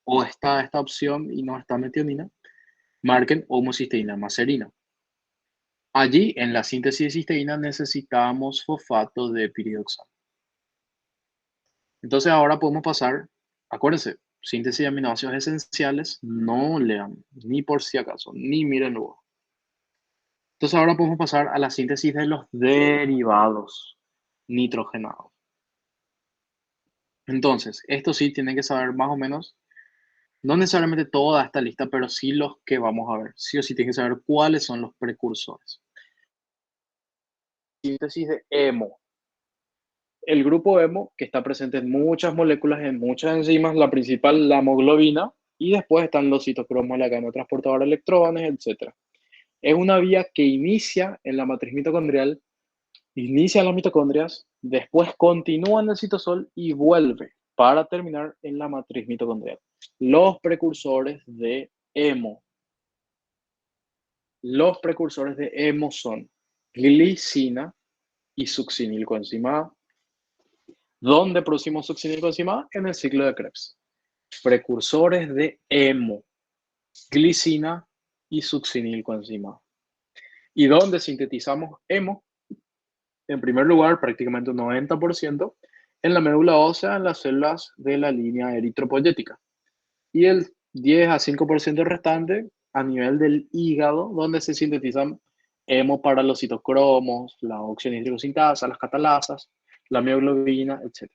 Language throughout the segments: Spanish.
o está esta opción y no está metionina, marquen homocisteína macerina. Allí, en la síntesis de cisteína, necesitamos fosfato de piridoxal. Entonces ahora podemos pasar, acuérdense, síntesis de aminoácidos esenciales, no lean, ni por si acaso, ni miren luego. Entonces ahora podemos pasar a la síntesis de los derivados nitrogenados. Entonces, esto sí tienen que saber más o menos, no necesariamente toda esta lista, pero sí los que vamos a ver. Sí o sí tienen que saber cuáles son los precursores. Síntesis de hemo. El grupo hemo, que está presente en muchas moléculas, en muchas enzimas, la principal, la hemoglobina, y después están los citocromos, la cadena transportadora de electrones, etc. Es una vía que inicia en la matriz mitocondrial, inicia en las mitocondrias, después continúa en el citosol y vuelve para terminar en la matriz mitocondrial. Los precursores de hemo. Los precursores de hemo son glicina y succinilcoenzima A. ¿Dónde producimos succinilcoenzima A? En el ciclo de Krebs. Precursores de hemo, glicina y succinilcoenzima A. ¿Y dónde sintetizamos hemo? En primer lugar, prácticamente un 90% en la médula ósea, en las células de la línea eritropoyética. Y el 10 a 5% restante a nivel del hígado, donde se sintetizan hemo para los citocromos, la oxidornitrosintasa, las catalasas, la mioglobina, etc.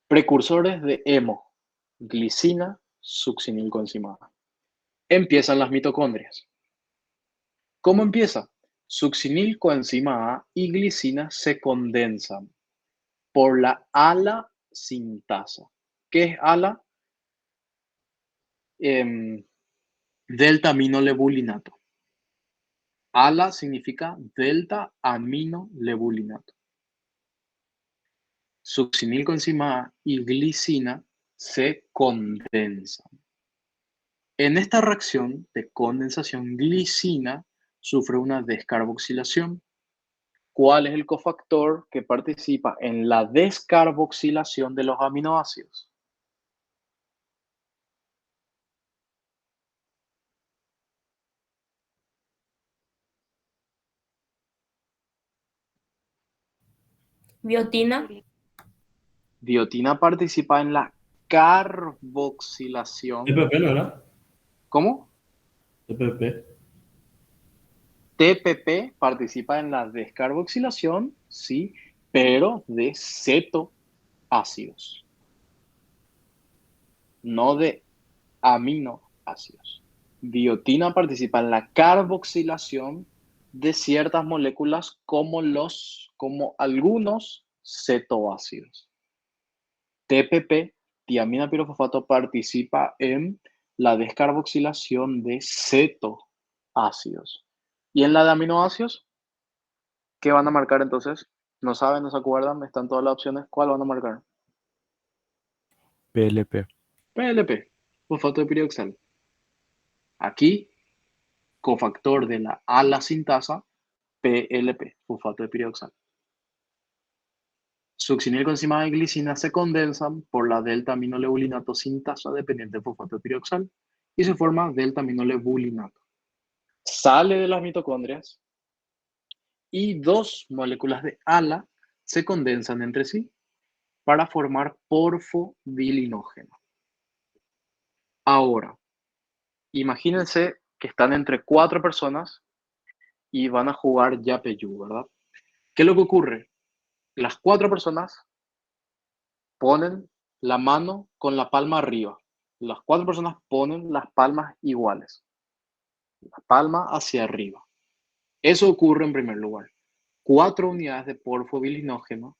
Precursores de hemo, glicina, succinilcoenzima A. Empiezan las mitocondrias. ¿Cómo empieza? Succinilcoenzima A y glicina se condensan por la ala sintasa. ¿Qué es ala? Delta aminolebulinato. ALA significa delta aminolebulinato. Succinilcoenzima A y glicina se condensan. En esta reacción de condensación, glicina sufre una descarboxilación. ¿Cuál es el cofactor que participa en la descarboxilación de los aminoácidos? Biotina. Biotina participa en la carboxilación. TPP, ¿no era? ¿Cómo? TPP. TPP participa en la descarboxilación, sí, pero de cetoácidos, no de aminoácidos. Biotina participa en la carboxilación de ciertas moléculas como algunos cetoácidos. TPP, tiamina pirofosfato, participa en la descarboxilación de cetoácidos. ¿Y en la de aminoácidos? ¿Qué van a marcar entonces? ¿No saben, no se acuerdan? Están todas las opciones. ¿Cuál van a marcar? PLP. PLP, fosfato de pirioxal. Aquí, cofactor de la ala sintasa, PLP, fosfato de pirioxal. Succinilcoenzima y glicina se condensan por la delta aminolebulinato sintasa dependiente de fosfato de pirioxal y se forma delta aminolebulinato. Sale de las mitocondrias y dos moléculas de ALA se condensan entre sí para formar porfobilinógeno. Ahora, imagínense que están entre 4 personas y van a jugar Yapeyú, ¿verdad? ¿Qué es lo que ocurre? Las 4 personas ponen la mano con la palma arriba. Las 4 personas ponen las palmas iguales. La palma hacia arriba. Eso ocurre en primer lugar. 4 unidades de porfobilinógeno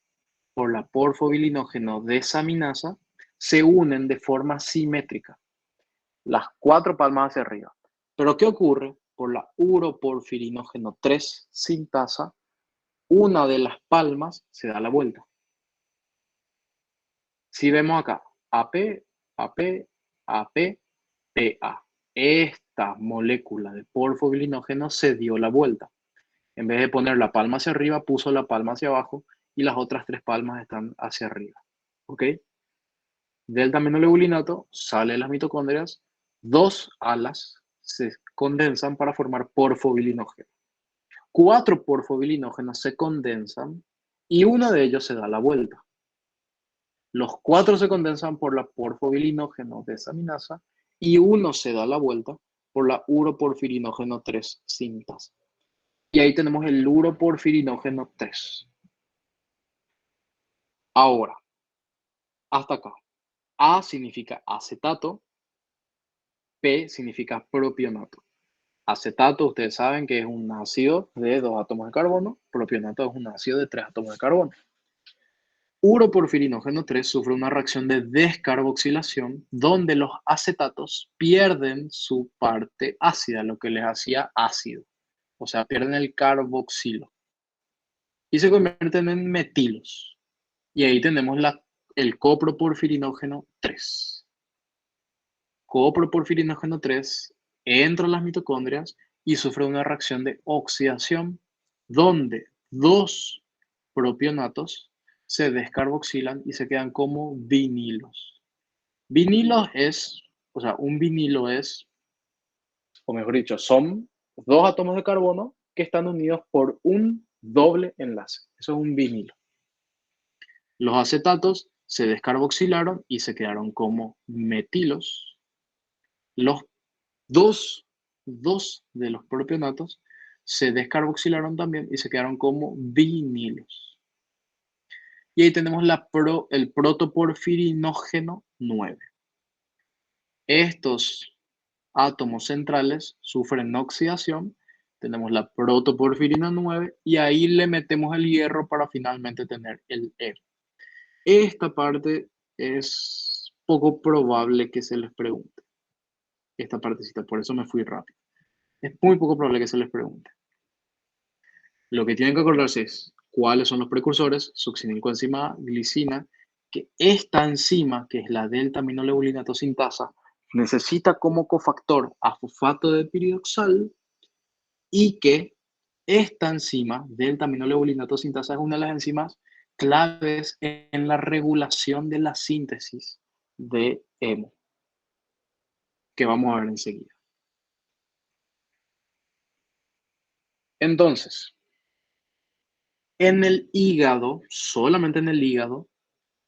por la porfobilinógeno desaminasa se unen de forma simétrica. Las 4 palmas hacia arriba. Pero ¿qué ocurre? Por la uroporfirinógeno 3 sintasa, una de las palmas se da la vuelta. Si vemos acá, AP, AP, AP, PA. Esta molécula de porfobilinógeno se dio la vuelta. En vez de poner la palma hacia arriba, puso la palma hacia abajo y las otras 3 palmas están hacia arriba. ¿Ok? del aminoglucinato sale de las mitocondrias, 2 alas se condensan para formar porfobilinógeno. 4 porfobilinógenos se condensan y uno de ellos se da la vuelta. Los 4 se condensan por la porfobilinógeno desaminasa y uno se da la vuelta por la uroporfirinógeno 3 sintasa. Y ahí tenemos el uroporfirinógeno 3. Ahora, hasta acá. A significa acetato, P significa propionato. Acetato, ustedes saben que es un ácido de 2 átomos de carbono, propionato es un ácido de 3 átomos de carbono. Uroporfirinógeno 3 sufre una reacción de descarboxilación donde los acetatos pierden su parte ácida, lo que les hacía ácido. O sea, pierden el carboxilo y se convierten en metilos. Y ahí tenemos el coproporfirinógeno 3. Coproporfirinógeno 3 entra a las mitocondrias y sufre una reacción de oxidación donde 2 propionatos se descarboxilan y se quedan como vinilos. Vinilos es, o sea, un vinilo es, o mejor dicho, son 2 átomos de carbono que están unidos por un doble enlace. Eso es un vinilo. Los acetatos se descarboxilaron y se quedaron como metilos. Los dos de los propionatos se descarboxilaron también y se quedaron como vinilos. Y ahí tenemos el protoporfirinógeno 9. Estos átomos centrales sufren oxidación. Tenemos la protoporfirina 9 y ahí le metemos el hierro para finalmente tener el E. Esta parte es poco probable que se les pregunte. Esta partecita, por eso me fui rápido. Es muy poco probable que se les pregunte. Lo que tienen que acordarse es cuáles son los precursores, succinilcoenzima A, glicina, que esta enzima, que es la delta-aminoleuculinato sintasa, necesita como cofactor a fosfato de piridoxal y que esta enzima, delta-aminoleuculinato sintasa, es una de las enzimas claves en la regulación de la síntesis de hemo, que vamos a ver enseguida. Entonces, en el hígado, solamente en el hígado,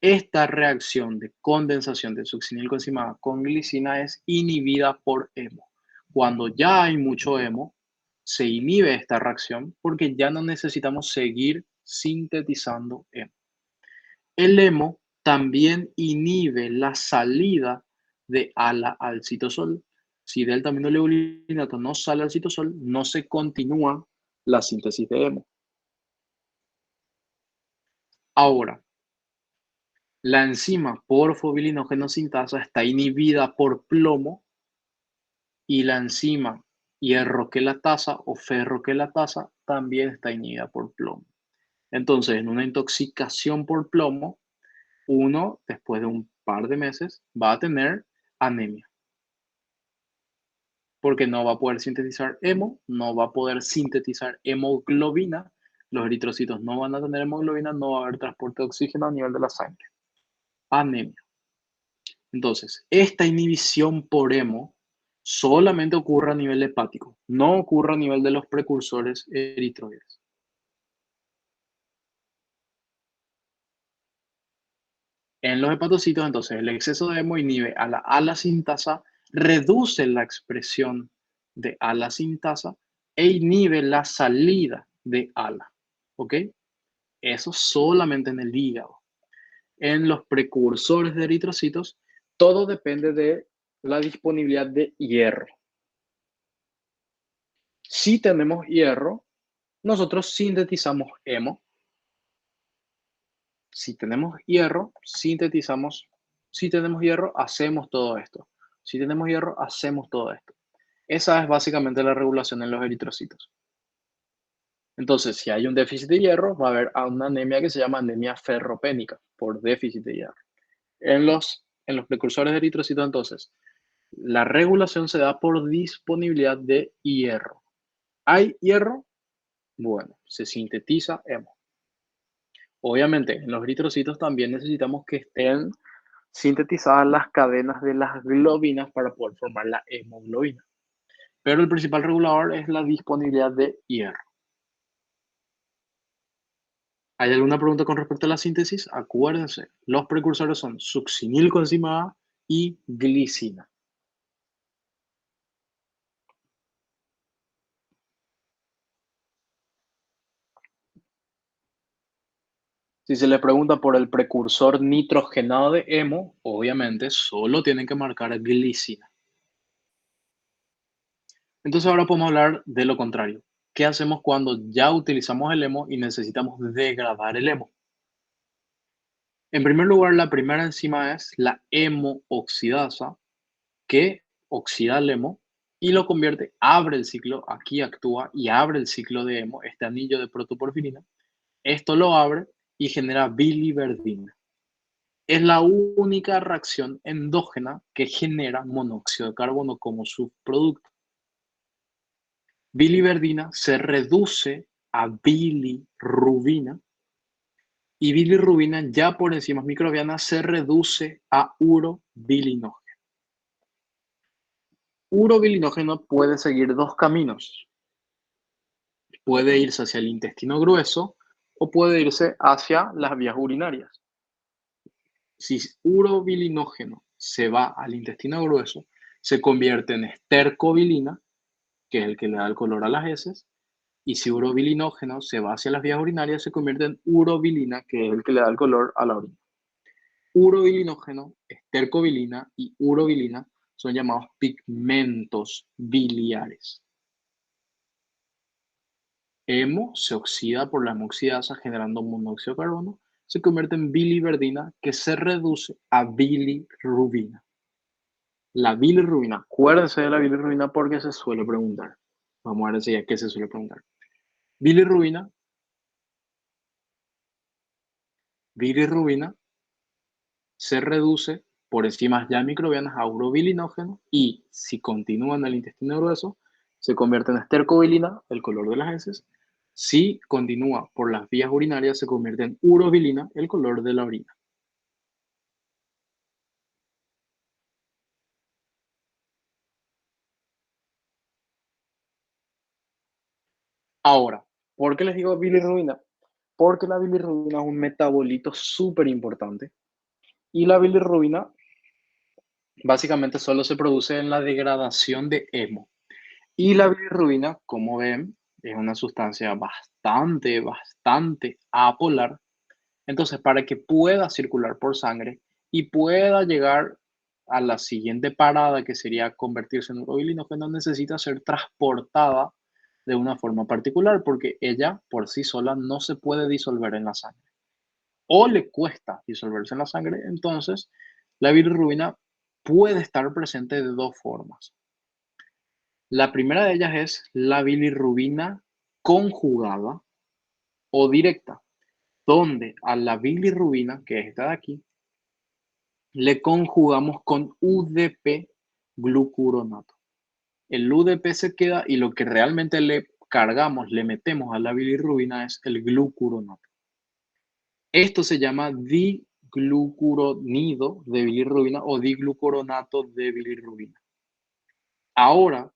esta reacción de condensación de succinilcoenzima A con glicina es inhibida por hemo. Cuando ya hay mucho hemo, se inhibe esta reacción porque ya no necesitamos seguir sintetizando hemo. El hemo también inhibe la salida de ALA al citosol. Si delta-aminoleuculinato no sale al citosol, no se continúa la síntesis de hemo. Ahora, la enzima porfobilinógeno sintasa está inhibida por plomo y la enzima hierro quelatasa o ferro quelatasa también está inhibida por plomo. Entonces, en una intoxicación por plomo, uno, después de un par de meses, va a tener anemia. Porque no va a poder sintetizar hemo, no va a poder sintetizar hemoglobina, los eritrocitos no van a tener hemoglobina, no va a haber transporte de oxígeno a nivel de la sangre. Anemia. Entonces, esta inhibición por hemo solamente ocurre a nivel hepático, no ocurre a nivel de los precursores eritroides. En los hepatocitos, entonces, el exceso de hemo inhibe a la ALA sintasa, reduce la expresión de ALA sintasa e inhibe la salida de ALA. ¿Ok? Eso solamente en el hígado. En los precursores de eritrocitos, todo depende de la disponibilidad de hierro. Si tenemos hierro, nosotros sintetizamos hemo. Si tenemos hierro, sintetizamos. Si tenemos hierro, hacemos todo esto. Si tenemos hierro, hacemos todo esto. Esa es básicamente la regulación en los eritrocitos. Entonces, si hay un déficit de hierro, va a haber una anemia que se llama anemia ferropénica por déficit de hierro. En los precursores de eritrocitos, entonces, la regulación se da por disponibilidad de hierro. ¿Hay hierro? Bueno, se sintetiza hemo. Obviamente, en los eritrocitos también necesitamos que estén sintetizadas las cadenas de las globinas para poder formar la hemoglobina. Pero el principal regulador es la disponibilidad de hierro. ¿Hay alguna pregunta con respecto a la síntesis? Acuérdense, los precursores son succinilcoenzima A y glicina. Si se les pregunta por el precursor nitrogenado de hemo, obviamente solo tienen que marcar glicina. Entonces ahora podemos hablar de lo contrario. ¿Qué hacemos cuando ya utilizamos el hemo y necesitamos degradar el hemo? En primer lugar, la primera enzima es la hemooxidasa, que oxida el hemo y lo convierte, abre el ciclo, aquí actúa y abre el ciclo de hemo, este anillo de protoporfirina. Esto lo abre y genera biliverdina. Es la única reacción endógena que genera monóxido de carbono como subproducto. Biliverdina se reduce a bilirrubina y bilirrubina ya por enzimas microbianas se reduce a urobilinógeno. Urobilinógeno puede seguir dos caminos. Puede irse hacia el intestino grueso o puede irse hacia las vías urinarias. Si urobilinógeno se va al intestino grueso, se convierte en estercobilina, que es el que le da el color a las heces, y si urobilinógeno se va hacia las vías urinarias, se convierte en urobilina, que es el que le da el color a la orina. Urobilinógeno, estercobilina y urobilina son llamados pigmentos biliares. Hemo se oxida por la hemoxidasa generando monóxido de carbono, se convierte en biliverdina que se reduce a bilirrubina. La bilirrubina, acuérdense de la bilirrubina porque se suele preguntar. Vamos a ver enseguida qué se suele preguntar. Bilirrubina se reduce por enzimas ya microbianas a urobilinógeno y si continúa en el intestino grueso, se convierte en estercobilina, el color de las heces. Si continúa por las vías urinarias, se convierte en urobilina, el color de la orina. Ahora, ¿por qué les digo bilirrubina? Porque la bilirrubina es un metabolito súper importante y la bilirrubina básicamente solo se produce en la degradación de hemo. Y la bilirrubina, como ven, es una sustancia bastante apolar. Entonces, para que pueda circular por sangre y pueda llegar a la siguiente parada, que sería convertirse en urobilinógeno, necesita ser transportada de una forma particular, porque ella por sí sola no se puede disolver en la sangre. O le cuesta disolverse en la sangre, entonces la bilirrubina puede estar presente de dos formas. La primera de ellas es la bilirrubina conjugada o directa, donde a la bilirrubina, que es esta de aquí, le conjugamos con UDP glucuronato. El UDP se queda y lo que realmente le cargamos, le metemos a la bilirrubina es el glucuronato. Esto se llama diglucuronido de bilirrubina o diglucuronato de bilirrubina. Ahora,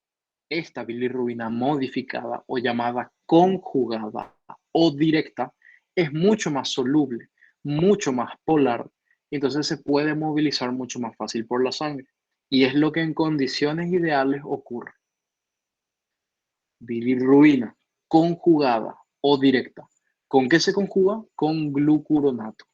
esta bilirrubina modificada o llamada conjugada o directa es mucho más soluble, mucho más polar, y entonces se puede movilizar mucho más fácil por la sangre. Y es lo que en condiciones ideales ocurre. Bilirrubina conjugada o directa. ¿Con qué se conjuga? Con glucuronato.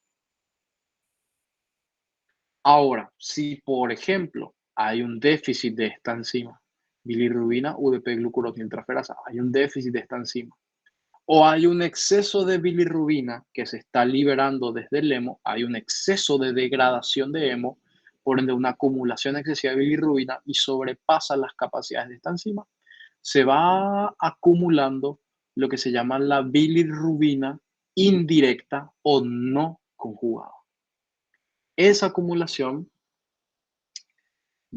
Ahora, si por ejemplo hay un déficit de esta enzima, bilirrubina, UDP, glucuroniltraferasa, hay un déficit de esta enzima, o hay un exceso de bilirrubina que se está liberando desde el hemo, hay un exceso de degradación de hemo, por ende una acumulación excesiva de bilirrubina y sobrepasa las capacidades de esta enzima, se va acumulando lo que se llama la bilirrubina indirecta o no conjugada. Esa acumulación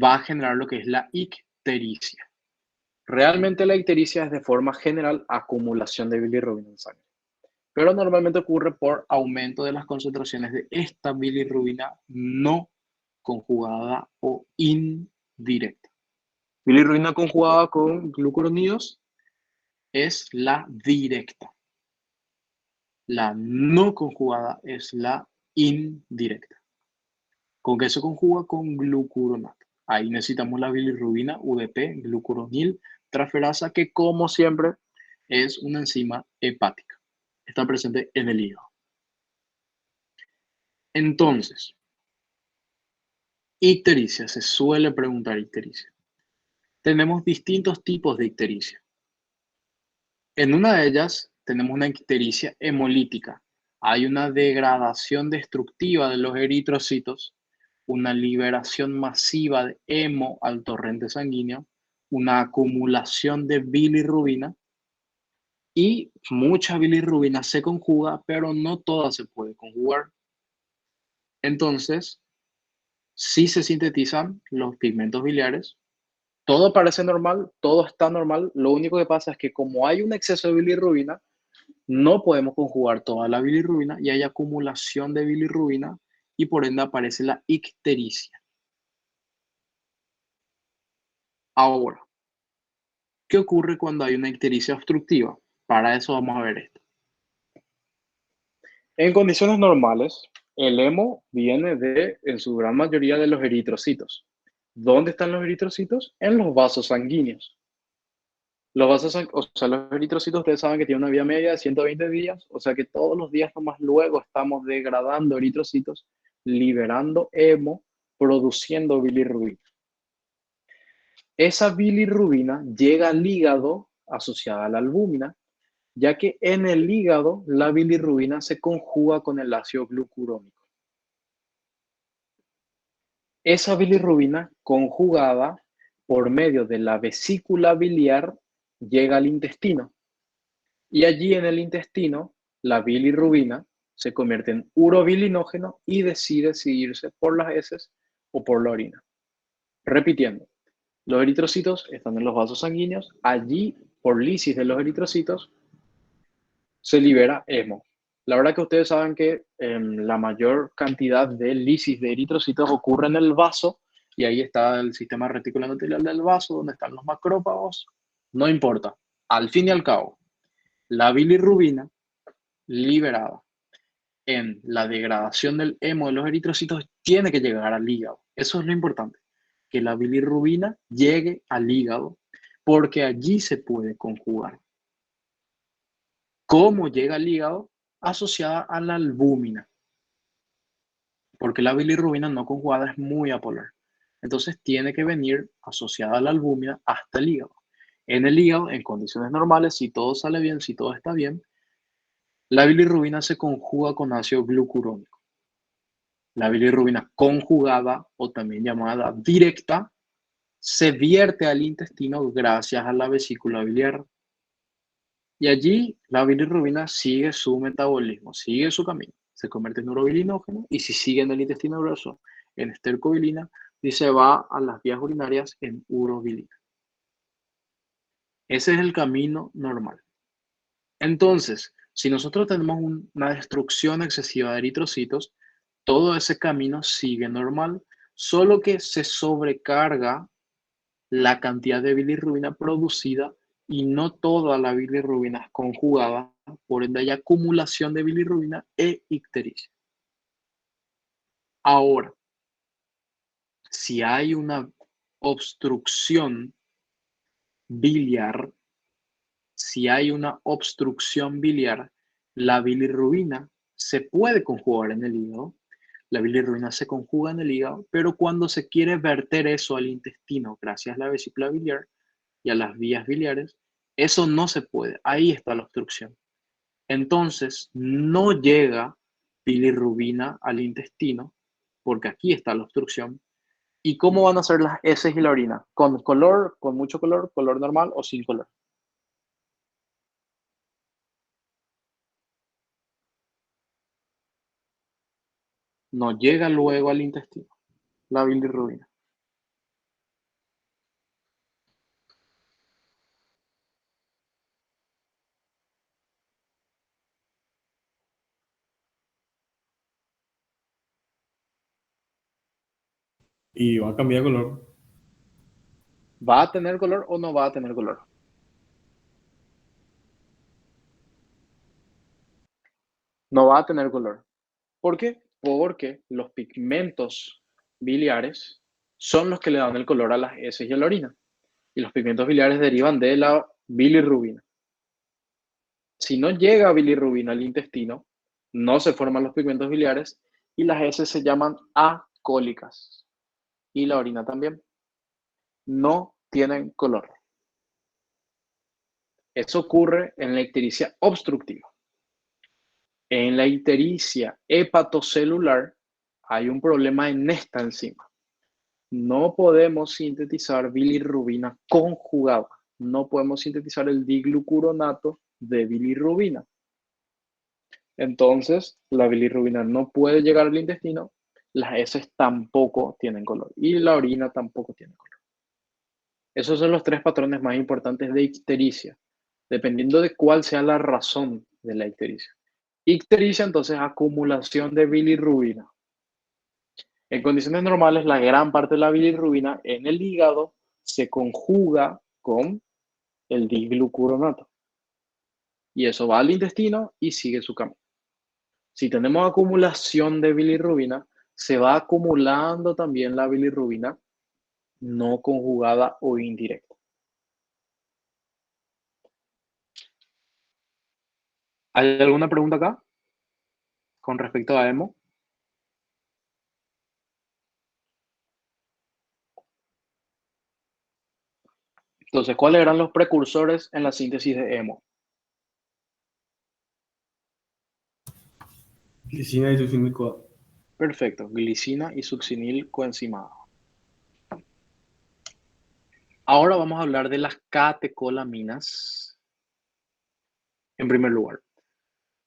va a generar lo que es la ictericia. Realmente la ictericia es de forma general acumulación de bilirrubina en sangre, pero normalmente ocurre por aumento de las concentraciones de esta bilirrubina no conjugada o indirecta. Bilirrubina conjugada con glucuronidos es la directa. La no conjugada es la indirecta. ¿Con qué se conjuga? Con glucuronato. Ahí necesitamos la bilirrubina, UDP, glucuronil, transferasa, que como siempre es una enzima hepática. Está presente en el hígado. Entonces, ictericia, se suele preguntar ictericia. Tenemos distintos tipos de ictericia. En una de ellas tenemos una ictericia hemolítica. Hay una degradación destructiva de los eritrocitos, una liberación masiva de hemo al torrente sanguíneo, una acumulación de bilirrubina y mucha bilirrubina se conjuga, pero no toda se puede conjugar. Entonces, sí se sintetizan los pigmentos biliares. Todo parece normal, todo está normal. Lo único que pasa es que como hay un exceso de bilirrubina, no podemos conjugar toda la bilirrubina y hay acumulación de bilirrubina y por ende aparece la ictericia. Ahora, ¿qué ocurre cuando hay una ictericia obstructiva? Para eso vamos a ver esto. En condiciones normales, el hemo viene en su gran mayoría, de los eritrocitos. ¿Dónde están los eritrocitos? En los vasos sanguíneos. Los eritrocitos, ustedes saben que tienen una vida media de 120 días, o sea que todos los días nomás luego estamos degradando eritrocitos, liberando hemo, produciendo bilirrubina. Esa bilirrubina llega al hígado asociada a la albúmina, ya que en el hígado la bilirrubina se conjuga con el ácido glucurónico. Esa bilirrubina conjugada por medio de la vesícula biliar llega al intestino. Y allí en el intestino, la bilirrubina se convierte en urobilinógeno y decide seguirse por las heces o por la orina. Repitiendo, los eritrocitos están en los vasos sanguíneos. Allí, por lisis de los eritrocitos, se libera hemo. La verdad que ustedes saben que la mayor cantidad de lisis de eritrocitos ocurre en el vaso, y ahí está el sistema reticular endotelial del vaso, donde están los macrófagos. No importa. Al fin y al cabo, la bilirrubina liberada en la degradación del hemo de los eritrocitos tiene que llegar al hígado. Eso es lo importante, que la bilirrubina llegue al hígado, porque allí se puede conjugar. ¿Cómo llega al hígado? Asociada a la albúmina, porque la bilirrubina no conjugada es muy apolar. Entonces tiene que venir asociada a la albúmina hasta el hígado. En el hígado, en condiciones normales, si todo sale bien, si todo está bien, la bilirrubina se conjuga con ácido glucurónico. La bilirrubina conjugada, o también llamada directa, se vierte al intestino gracias a la vesícula biliar. Y allí la bilirrubina sigue su metabolismo, sigue su camino. Se convierte en urobilinógeno y si sigue en el intestino grueso en estercobilina y se va a las vías urinarias en urobilina. Ese es el camino normal. Entonces, si nosotros tenemos una destrucción excesiva de eritrocitos, todo ese camino sigue normal, solo que se sobrecarga la cantidad de bilirrubina producida y no toda la bilirrubina es conjugada, por ende hay acumulación de bilirrubina e ictericia. Ahora, si hay una obstrucción biliar, la bilirrubina se puede conjugar en el hígado. La bilirrubina se conjuga en el hígado, pero cuando se quiere verter eso al intestino, gracias a la vesícula biliar y a las vías biliares, eso no se puede. Ahí está la obstrucción. Entonces, no llega bilirrubina al intestino, porque aquí está la obstrucción. ¿Y cómo van a ser las heces y la orina? ¿Con color, con mucho color, color normal o sin color? No llega luego al intestino la bilirrubina. Y va a cambiar de color. ¿Va a tener color o no va a tener color? No va a tener color. ¿Por qué? Porque los pigmentos biliares son los que le dan el color a las heces y a la orina. Y los pigmentos biliares derivan de la bilirrubina. Si no llega bilirrubina al intestino, no se forman los pigmentos biliares y las heces se llaman acólicas. Y la orina también. No tienen color. Eso ocurre en la ictericia obstructiva. En la ictericia hepatocelular hay un problema en esta enzima. No podemos sintetizar bilirrubina conjugada. No podemos sintetizar el diglucuronato de bilirrubina. Entonces, la bilirrubina no puede llegar al intestino, las heces tampoco tienen color y la orina tampoco tiene color. Esos son los tres patrones más importantes de ictericia, dependiendo de cuál sea la razón de la ictericia. Ictericia, entonces, acumulación de bilirrubina. En condiciones normales, la gran parte de la bilirrubina en el hígado se conjuga con el diglucuronato. Y eso va al intestino y sigue su camino. Si tenemos acumulación de bilirrubina, se va acumulando también la bilirrubina no conjugada o indirecta. ¿Hay alguna pregunta acá con respecto a hemo? Entonces, ¿cuáles eran los precursores en la síntesis de hemo? Glicina y succinil-CoA. Perfecto, glicina y succinil coenzimada. Ahora vamos a hablar de las catecolaminas. En primer lugar,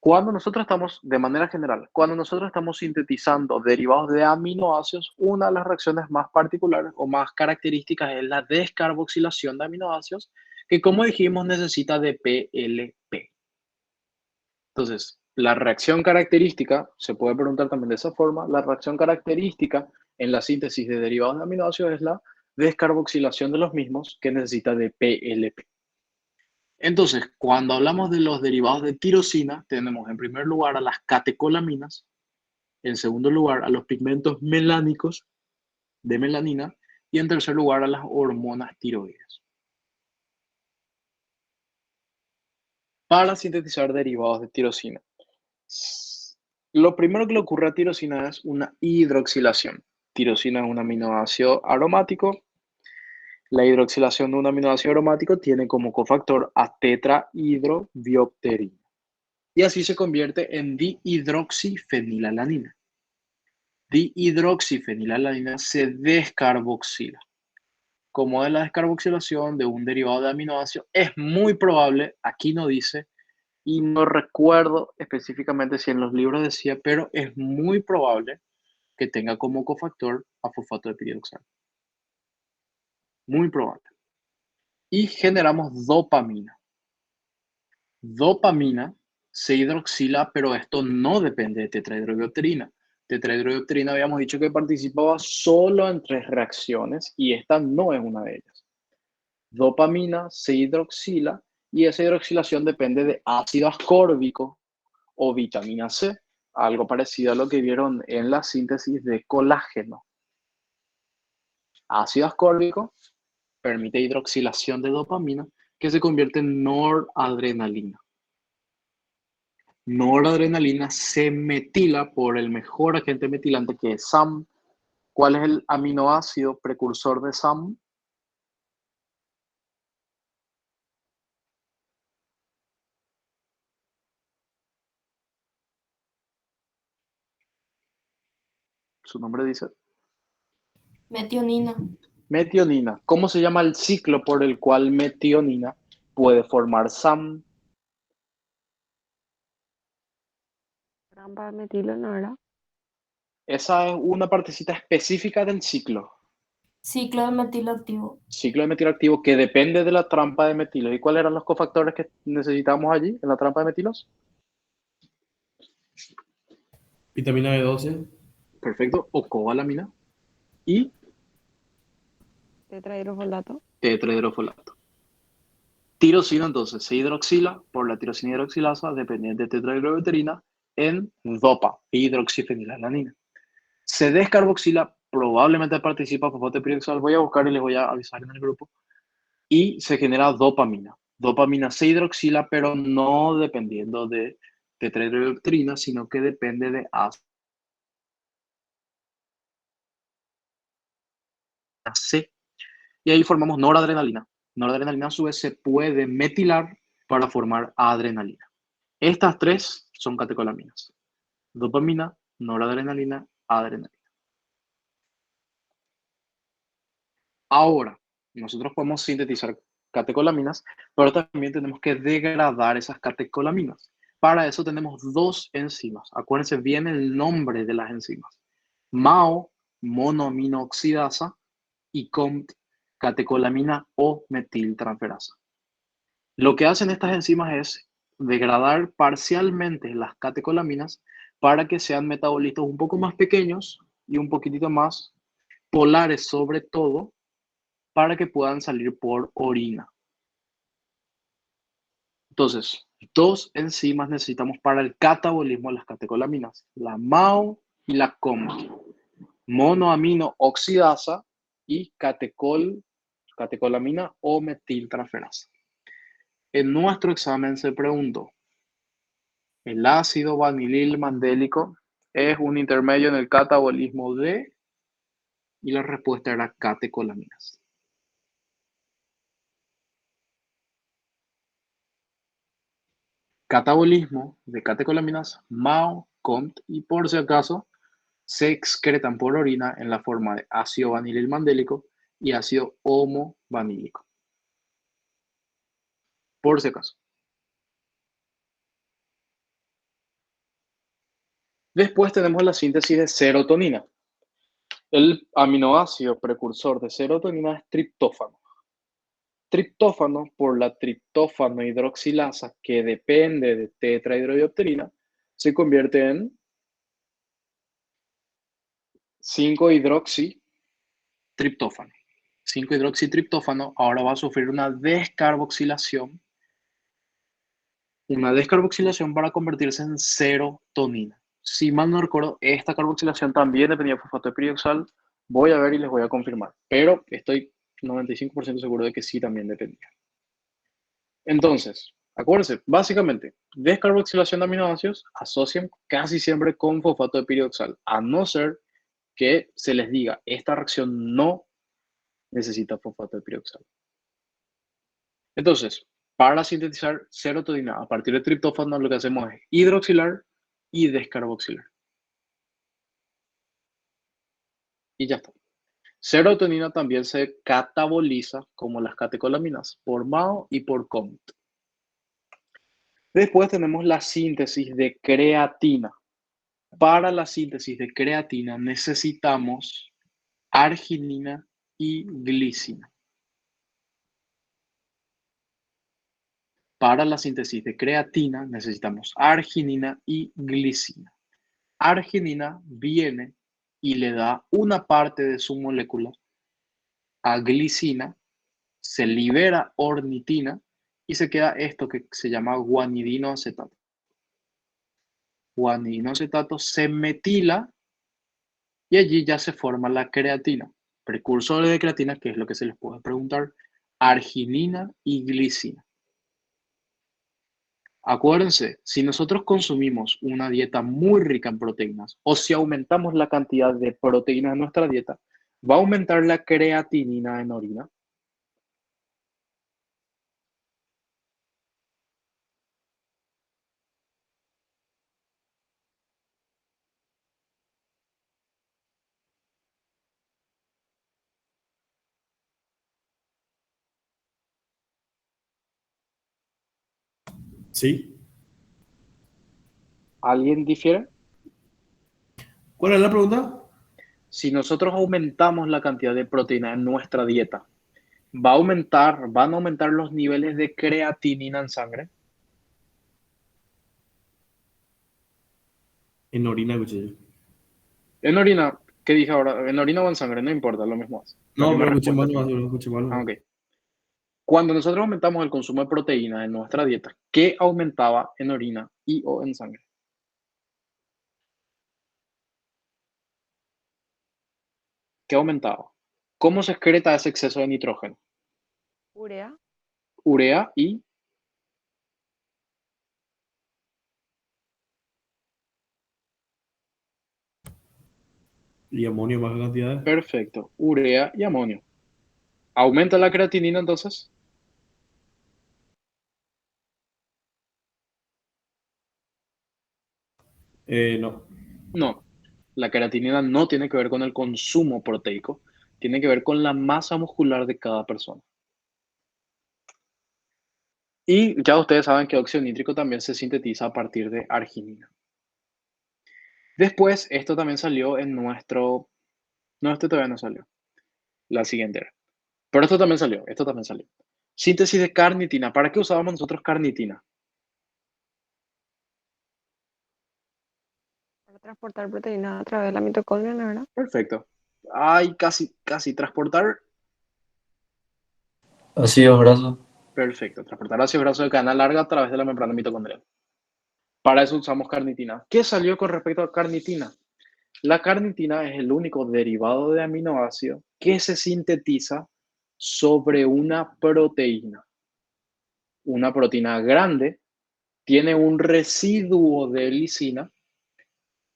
cuando nosotros estamos, de manera general, cuando nosotros estamos sintetizando derivados de aminoácidos, una de las reacciones más particulares o más características es la descarboxilación de aminoácidos, que como dijimos necesita de PLP. Entonces, la reacción característica, se puede preguntar también de esa forma, la reacción característica en la síntesis de derivados de aminoácidos es la descarboxilación de los mismos que necesita de PLP. Entonces, cuando hablamos de los derivados de tirosina, tenemos en primer lugar a las catecolaminas, en segundo lugar a los pigmentos melánicos de melanina y en tercer lugar a las hormonas tiroides. Para sintetizar derivados de tirosina, lo primero que le ocurre a tirosina es una hidroxilación. Tirosina es un aminoácido aromático. La hidroxilación de un aminoácido aromático tiene como cofactor a tetrahidrobiopterina. Y así se convierte en dihidroxifenilalanina. Dihidroxifenilalanina se descarboxila. Como es la descarboxilación de un derivado de aminoácido, es muy probable, aquí no dice, y no recuerdo específicamente si en los libros decía, pero es muy probable que tenga como cofactor a fosfato de piridoxal. Muy probable. Y generamos dopamina. Dopamina se hidroxila, pero esto no depende de tetrahidrobiopterina. Tetrahidrobiopterina habíamos dicho que participaba solo en 3 reacciones y esta no es una de ellas. Dopamina se hidroxila y esa hidroxilación depende de ácido ascórbico o vitamina C, algo parecido a lo que vieron en la síntesis de colágeno. Ácido ascórbico permite hidroxilación de dopamina que se convierte en noradrenalina. Noradrenalina se metila por el mejor agente metilante que es SAM. ¿Cuál es el aminoácido precursor de SAM? Su nombre dice Metionina. metionina. ¿Cómo se llama el ciclo por el cual metionina puede formar SAM? Trampa de metilo no era. Esa es una partecita específica del ciclo. Ciclo de metilo activo. Ciclo de metilo activo que depende de la trampa de metilos. ¿Y cuáles eran los cofactores que necesitamos allí en la trampa de metilos? Vitamina B12. Perfecto. O cobalamina y Tetrahidrofolato. Tetrahidrofolato. Tirosina entonces se hidroxila por la tirosina hidroxilasa dependiente de tetrahidrobiopterina en DOPA, hidroxifenilalanina. Se descarboxila, probablemente participa fosfato epidioxal, voy a buscar y les voy a avisar en el grupo, y se genera dopamina. Dopamina se hidroxila, pero no dependiendo de tetrahidrobiopterina, sino que depende de AC. Y ahí formamos noradrenalina. Noradrenalina a su vez se puede metilar para formar adrenalina. Estas tres son catecolaminas: dopamina, noradrenalina, adrenalina. Ahora, nosotros podemos sintetizar catecolaminas, pero también tenemos que degradar esas catecolaminas. Para eso tenemos dos enzimas. Acuérdense bien el nombre de las enzimas: MAO, monoaminooxidasa, y COMT, catecolamina o metiltransferasa. Lo que hacen estas enzimas es degradar parcialmente las catecolaminas para que sean metabolitos un poco más pequeños y un poquitito más polares, sobre todo, para que puedan salir por orina. Entonces, dos enzimas necesitamos para el catabolismo de las catecolaminas: la MAO y la COMT, monoaminooxidasa y catecolamina o metiltransferasa. En nuestro examen se preguntó: ¿el ácido vanilil mandélico es un intermedio en el catabolismo de? Y la respuesta era catecolaminas. Catabolismo de catecolaminas, MAO, COMT, y por si acaso se excretan por orina en la forma de ácido vanilil mandélico y ácido homovanílico. Por si acaso. Después tenemos la síntesis de serotonina. El aminoácido precursor de serotonina es triptófano. Triptófano, por la triptófano hidroxilasa que depende de tetrahidrobiopterina, se convierte en 5-hidroxitriptófano. 5-hidroxitriptófano ahora va a sufrir una descarboxilación para convertirse en serotonina. Si mal no recuerdo, esta carboxilación también dependía de fosfato epidioxal. Voy a ver y les voy a confirmar, pero estoy 95% seguro de que sí también dependía. Entonces, acuérdense, básicamente, descarboxilación de aminoácidos asocian casi siempre con fosfato epidioxal, a no ser que se les diga: esta reacción no necesita fosfato epidioxal. Entonces, para sintetizar serotonina a partir de triptófano, lo que hacemos es hidroxilar y descarboxilar. Y ya está. Serotonina también se cataboliza, como las catecolaminas, por MAO y por COMT. Después tenemos la síntesis de creatina. Para la síntesis de creatina necesitamos arginina y glicina. Para la síntesis de creatina necesitamos arginina y glicina. Arginina viene y le da una parte de su molécula a glicina, se libera ornitina y se queda esto que se llama guanidinoacetato. Guanidinoacetato se metila y allí ya se forma la creatina. Precursores de creatina, que es lo que se les puede preguntar: arginina y glicina. Acuérdense, si nosotros consumimos una dieta muy rica en proteínas, o si aumentamos la cantidad de proteínas en nuestra dieta, va a aumentar la creatinina en orina. Sí. ¿Alguien difiere? ¿Cuál es la pregunta? Si nosotros aumentamos la cantidad de proteína en nuestra dieta, ¿van a aumentar los niveles de creatinina en sangre? En orina, escuché yo. En orina, ¿Qué dije ahora? ¿En orina o en sangre? No importa, lo mismo es. La No, misma pero escuché respuesta mal al nomás, final. bro, escuché mal Ah, nomás. ok. Cuando nosotros aumentamos el consumo de proteína en nuestra dieta, ¿qué aumentaba en orina y o en sangre? ¿Qué aumentaba? ¿Cómo se excreta ese exceso de nitrógeno? Urea. Urea y Y amonio más cantidades. perfecto, urea y amonio. ¿Aumenta la creatinina entonces? No. No. La creatinina no tiene que ver con el consumo proteico, tiene que ver con la masa muscular de cada persona. Y ya ustedes saben que óxido nítrico también se sintetiza a partir de arginina. Después, esto también salió en nuestro... No, este todavía no salió. La siguiente era. Pero esto también salió. Síntesis de carnitina. ¿Para qué usábamos nosotros carnitina? Para transportar proteínas a través de la mitocondria, ¿no, verdad? Perfecto. Ay, casi. Transportar. Ácidos grasos. Perfecto. Transportar ácidos grasos de cadena larga a través de la membrana mitocondrial. Para eso usamos carnitina. ¿Qué salió con respecto a carnitina? La carnitina es el único derivado de aminoácido que se sintetiza sobre una proteína. Una proteína grande tiene un residuo de lisina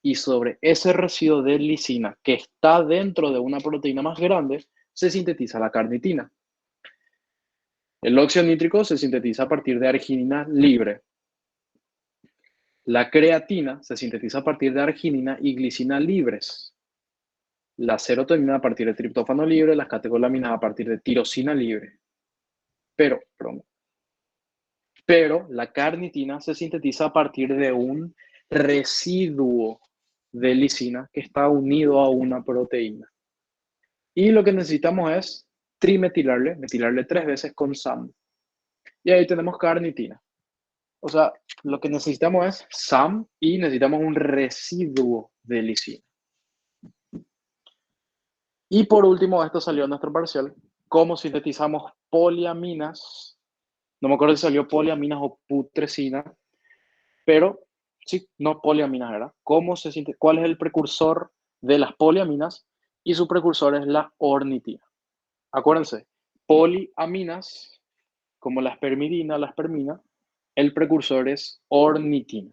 y sobre ese residuo de lisina que está dentro de una proteína más grande se sintetiza la carnitina. El óxido nítrico se sintetiza a partir de arginina libre. La creatina se sintetiza a partir de arginina y glicina libres. La serotonina a partir de triptófano libre, las catecolaminas a partir de tirosina libre. Pero la carnitina se sintetiza a partir de un residuo de lisina que está unido a una proteína. Y lo que necesitamos es metilarle 3 veces con SAM. Y ahí tenemos carnitina. O sea, lo que necesitamos es SAM y necesitamos un residuo de lisina. Y por último, esto salió en nuestro parcial, cómo sintetizamos poliaminas. No me acuerdo si salió poliaminas o putrescina, pero sí, no poliaminas, ¿verdad? ¿Cuál es el precursor de las poliaminas? Y su precursor es la ornitina. Acuérdense, poliaminas, como la espermidina, la espermina, el precursor es ornitina.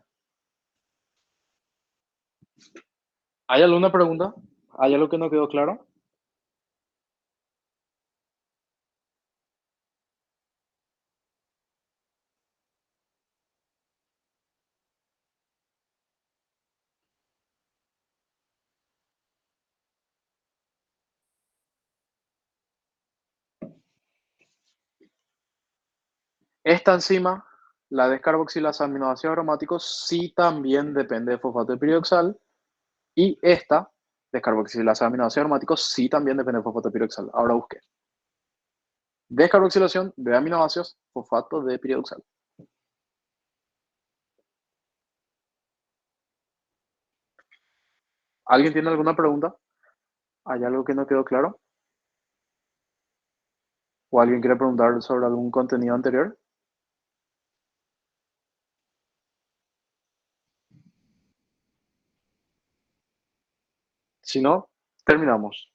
¿Hay alguna pregunta? ¿Hay algo que no quedó claro? Esta enzima, la descarboxilasa aminoácidos aromáticos, sí también depende de fosfato de piroxal. Y esta, descarboxilasa aminoácidos aromáticos, sí también depende de fosfato de piroxal. Ahora busqué. Descarboxilación de aminoácidos, fosfato de piroxal. ¿Alguien tiene alguna pregunta? ¿Hay algo que no quedó claro? ¿O alguien quiere preguntar sobre algún contenido anterior? Si no, terminamos.